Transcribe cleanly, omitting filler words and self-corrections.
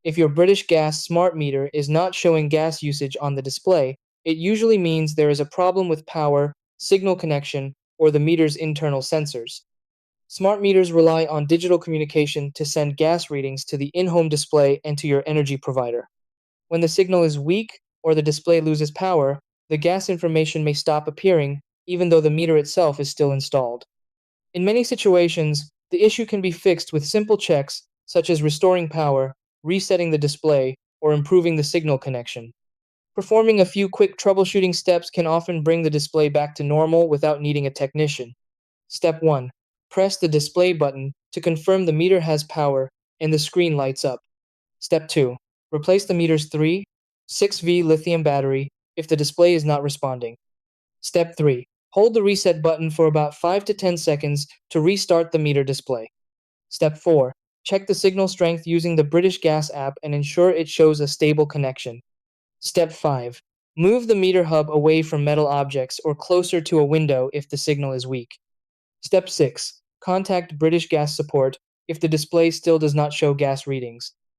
If your British Gas smart meter is not showing gas usage on the display, it usually means there is a problem with power, signal connection, or the meter's internal sensors. Smart meters rely on digital communication to send gas readings to the in-home display and to your energy provider. When the signal is weak or the display loses power, the gas information may stop appearing, even though the meter itself is still installed. In many situations, the issue can be fixed with simple checks such as restoring power, resetting the display, or improving the signal connection. Performing a few quick troubleshooting steps can often bring the display back to normal without needing a technician. Step 1. Press the display button to confirm the meter has power and the screen lights up. Step 2. Replace the meter's 3.6V lithium battery if the display is not responding. Step 3. Hold the reset button for about 5 to 10 seconds to restart the meter display. Step 4. Check the signal strength using the British Gas app and ensure it shows a stable connection. Step 5. Move the meter hub away from metal objects or closer to a window if the signal is weak. Step 6. Contact British Gas support if the display still does not show gas readings.